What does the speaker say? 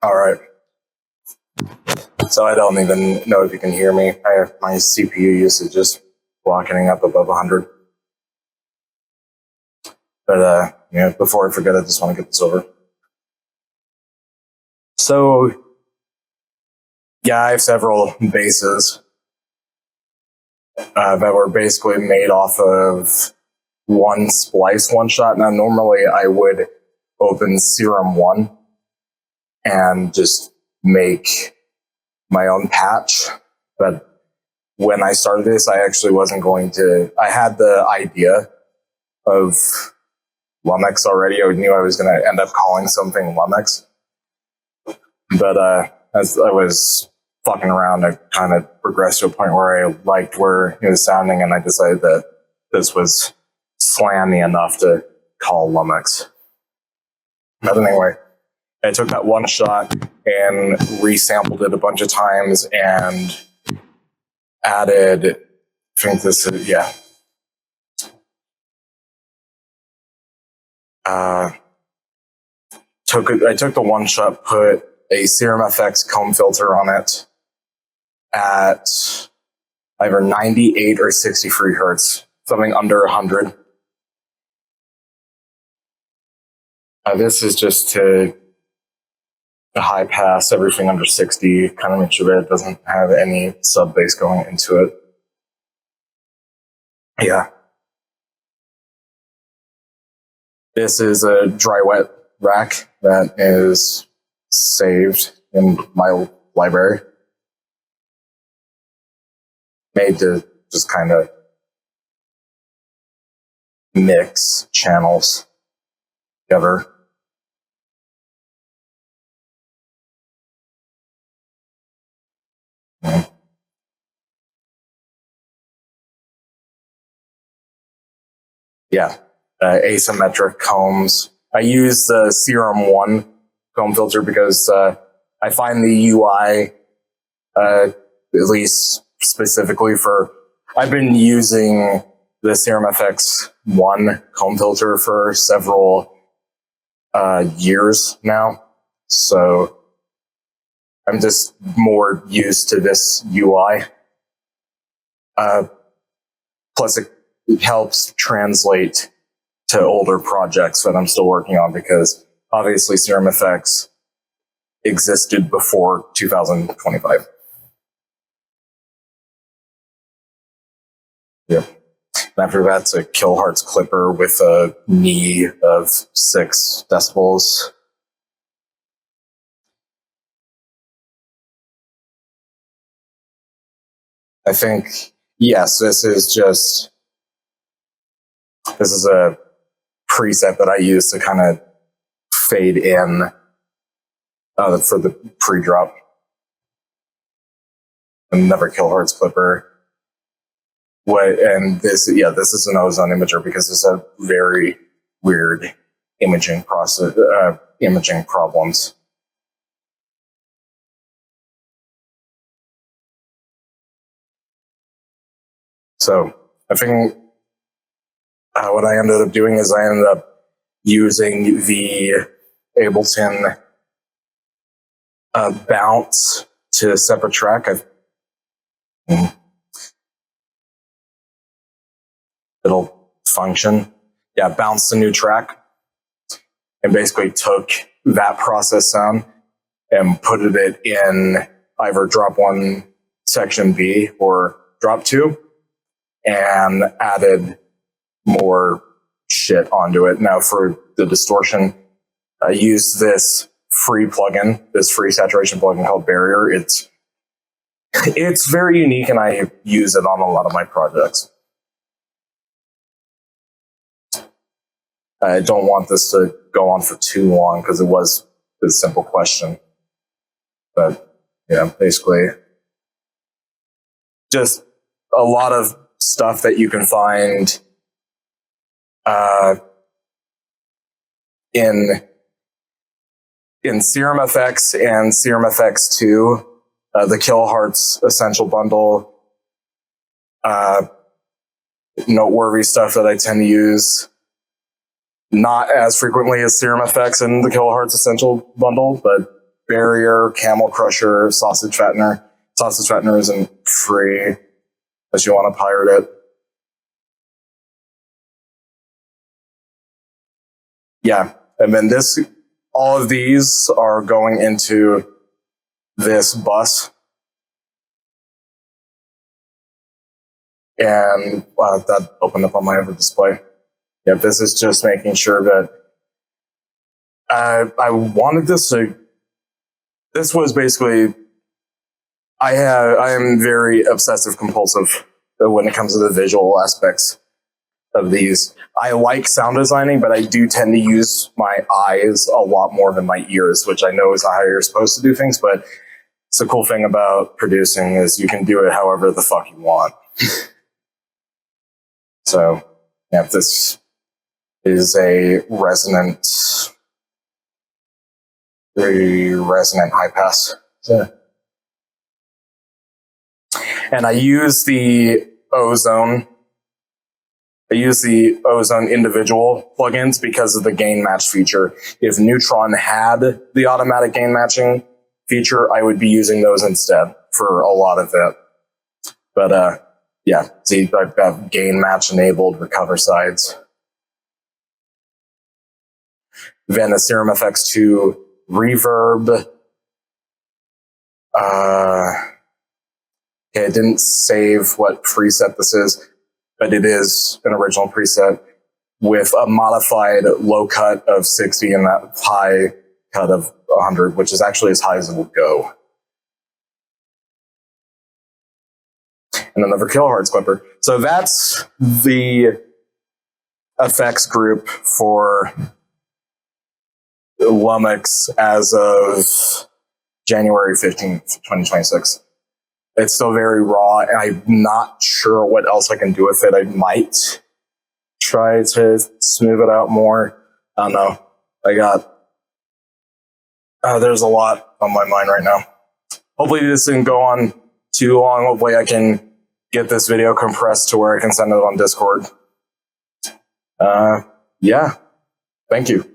All right. So I don't even know if you can hear me. My CPU usage is rocketing up above 100. But before I forget, I just want to get this over. So yeah, I have several bases that were basically made off of one splice one shot. Now normally I would open Serum 1 and just make my own patch, but when I started this, I actually wasn't going to. I had the idea of Lummox already. I knew I was going to end up calling something Lummox, but as I was fucking around, I kind of progressed to a point where I liked where it was sounding, and I decided that this was slammy enough to call Lummox. But anyway, I took that one shot and resampled it a bunch of times and added, I think this is, yeah. I took the one shot, put a Serum FX comb filter on it at either 98 or 63 hertz, something under 100. This is just to high pass everything under 60, kind of make sure that it doesn't have any sub bass going into it. Yeah. This is a dry wet rack that is saved in my library. Made to just kind of mix channels together. Yeah, asymmetric combs. I use the Serum 1 comb filter because I find the UI, at least specifically for, I've been using the Serum FX 1 comb filter for several years now. So I'm just more used to this UI. Plus it helps translate to older projects that I'm still working on, because obviously Serum FX existed before 2025. Yeah. After that's a kilohertz clipper with a knee of 6 decibels. I think, yes, this is a preset that I use to kind of fade in for the pre-drop. Another kilohertz clipper. This is an ozone imager because it's a very weird imaging problems. So I think what I ended up doing is I ended up using the Ableton bounce to separate track. It'll function. Yeah, bounce the new track and basically took that process sound and put it in either drop 1 section B or drop 2 and added more shit onto it. Now for the distortion, I used this free plugin, this free saturation plugin called Barrier. It's very unique and I use it on a lot of my projects. I don't want this to go on for too long because it was a simple question. But yeah, basically just a lot of stuff that you can find in Serum FX and Serum FX 2, the kilohertz essential bundle, noteworthy stuff that I tend to use. Not as frequently as Serum FX and the kilohertz essential bundle, but barrier, camel crusher, sausage fattener. Sausage fattener isn't free unless you want to pirate it. Yeah, and then all of these are going into this bus. And that opened up on my other display. Yeah, this is just making sure that I wanted this to. This was basically. I am very obsessive compulsive when it comes to the visual aspects of these. I like sound designing, but I do tend to use my eyes a lot more than my ears, which I know is not how you're supposed to do things, but it's the cool thing about producing is you can do it however the fuck you want. So, yeah, this is a very resonant high pass. So, and I use the Ozone. I use the Ozone individual plugins because of the gain match feature. If Neutron had the automatic gain matching feature, I would be using those instead for a lot of it. But yeah, see, I've got gain match enabled, recover sides. Then the Serum FX 2 reverb. Okay, it didn't save what preset this is, but it is an original preset with a modified low cut of 60 and that high cut of 100, which is actually as high as it will go. And another Kilohertz clipper. So that's the effects group for Lummox as of January 15th, 2026. It's still very raw, and I'm not sure what else I can do with it. I might try to smooth it out more. I don't know. There's a lot on my mind right now. Hopefully this didn't go on too long. Hopefully I can get this video compressed to where I can send it on Discord. Yeah. Thank you.